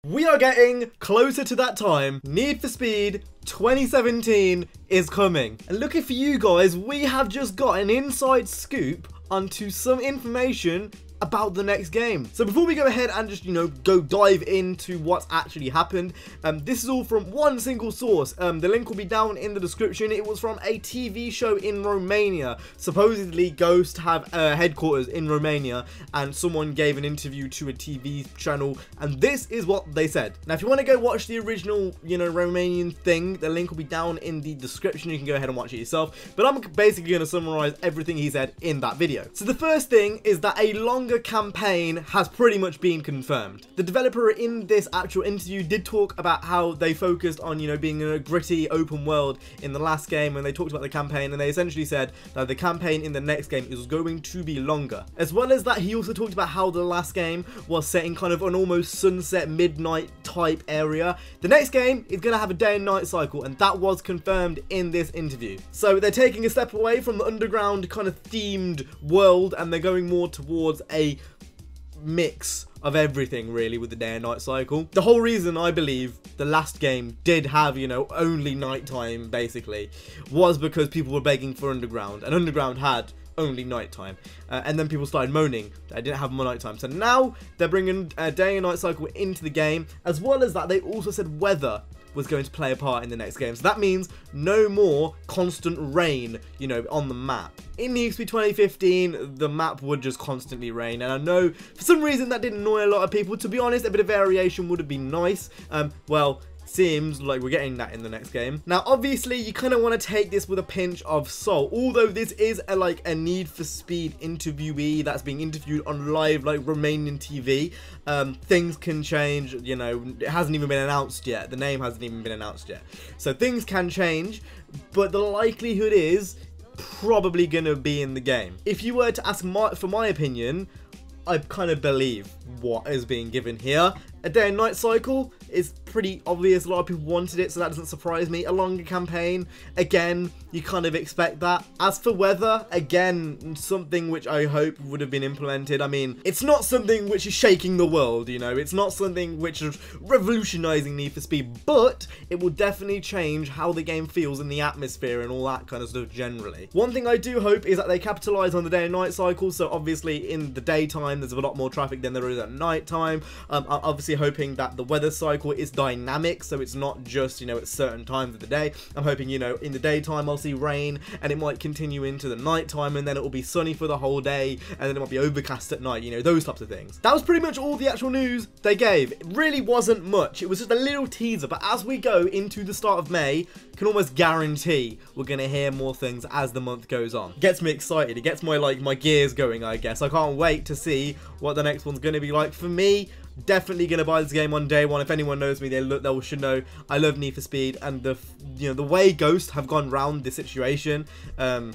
We are getting closer to that time. Need for Speed 2017 is coming. And looking for you guys, we have just got an inside scoop onto some information about the next game. So before we go ahead and just, go dive into what's actually happened, this is all from one single source. The link will be down in the description. It was from a TV show in Romania. Supposedly Ghost have headquarters in Romania, and someone gave an interview to a TV channel, and this is what they said. Now if you want to go watch the original, Romanian thing, the link will be down in the description. You can go ahead and watch it yourself, but I'm basically going to summarize everything he said in that video. So the first thing is that a longer campaign has pretty much been confirmed. The developer in this actual interview did talk about how they focused on, being in a gritty open world in the last game, and they talked about the campaign, and they essentially said that the campaign in the next game is going to be longer. As well as that, he also talked about how the last game was set in kind of an almost sunset midnight type area. The next game is going to have a day and night cycle, and that was confirmed in this interview. So they're taking a step away from the underground kind of themed world, and they're going more towards a mix of everything really with the day and night cycle. The whole reason I believe the last game did have, only nighttime basically, was because people were begging for underground, and underground had only nighttime, and then people started moaning that I didn't have more nighttime. So now they're bringing a day and night cycle into the game. As well as that, they also said weather was going to play a part in the next game. So that means no more constant rain, on the map. In Need for Speed 2015, the map would just constantly rain, and I know for some reason that did annoy a lot of people. To be honest, a bit of variation would have been nice. Well, seems like we're getting that in the next game. Now obviously you kind of want to take this with a pinch of salt, although this is a Need for Speed interviewee that's being interviewed on live Romanian TV. Things can change, it hasn't even been announced yet. The name hasn't even been announced yet, so things can change, but the likelihood is probably gonna be in the game. If you were to ask for my opinion, I kind of believe what is being given here. A day and night cycle is pretty obvious. A lot of people wanted it, so that doesn't surprise me. A longer campaign, again, you kind of expect that. As for weather, again, something which I hope would have been implemented. I mean, it's not something which is shaking the world, It's not something which is revolutionizing Need for Speed, but it will definitely change how the game feels in the atmosphere and all that kind of stuff generally. One thing I do hope is that they capitalize on the day and night cycle. So obviously in the daytime, there's a lot more traffic than there is at night time. Obviously hoping that the weather cycle is dynamic, so it's not just, at certain times of the day. I'm hoping, in the daytime I'll see rain, and it might continue into the night time, and then it will be sunny for the whole day, and then it might be overcast at night, those types of things. That was pretty much all the actual news they gave. It really wasn't much. It was just a little teaser, but as we go into the start of May, can almost guarantee we're going to hear more things as the month goes on. It gets me excited. It gets my my gears going, I guess. I can't wait to see what the next one's going to be like. For me, definitely going to buy this game on day one. If anyone knows me, they should know I love Need for Speed, and the way Ghost have gone round this situation, I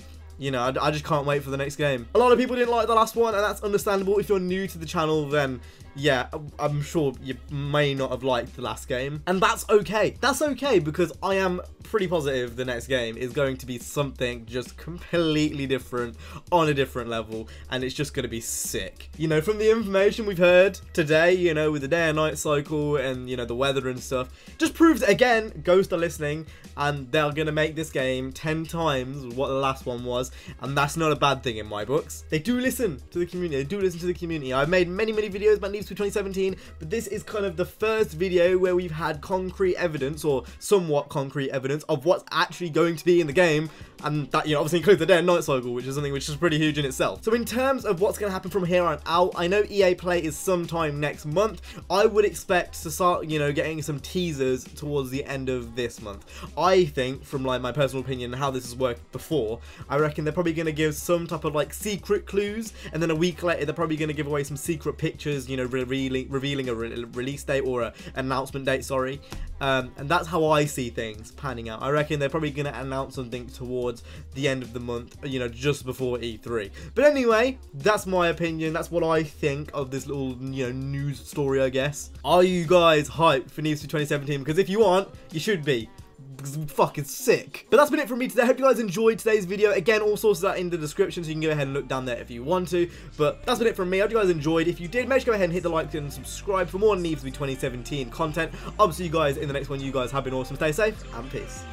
just can't wait for the next game. A lot of people didn't like the last one, and that's understandable. If you're new to the channel, then yeah, I'm sure you may not have liked the last game, and that's okay. That's okay, because I am pretty positive the next game is going to be something just completely different, on a different level, and it's just going to be sick. From the information we've heard today, with the day and night cycle and, the weather and stuff, just proves again, Ghost are listening, and they're going to make this game 10 times what the last one was, and that's not a bad thing in my books. They do listen to the community. I've made many videos about Need for Speed 2017, but this is kind of the first video where we've had concrete evidence, or somewhat concrete evidence, of what's actually going to be in the game, and that, obviously includes the day and night cycle, which is something which is pretty huge in itself. So in terms of what's going to happen from here on out, I know EA Play is sometime next month. I would expect to start, getting some teasers towards the end of this month. I think, from my personal opinion, how this has worked before, I reckon they're probably going to give some type of secret clues, and then a week later they're probably going to give away some secret pictures, revealing a release date, or an announcement date, sorry. And that's how I see things panning out. I reckon they're probably going to announce something towards the end of the month, just before E3. But anyway, that's my opinion. That's what I think of this little, news story, I guess. Are you guys hyped for Need for Speed 2017? Because if you aren't, you should be. because it's fucking sick. But that's been it from me today. I hope you guys enjoyed today's video. Again, all sources are in the description, so you can go ahead and look down there if you want to. But that's been it from me. I hope you guys enjoyed. If you did, make sure to go ahead and hit the like button and subscribe for more Need for Speed 2017 content. I'll see you guys in the next one. You guys have been awesome. Stay safe and peace.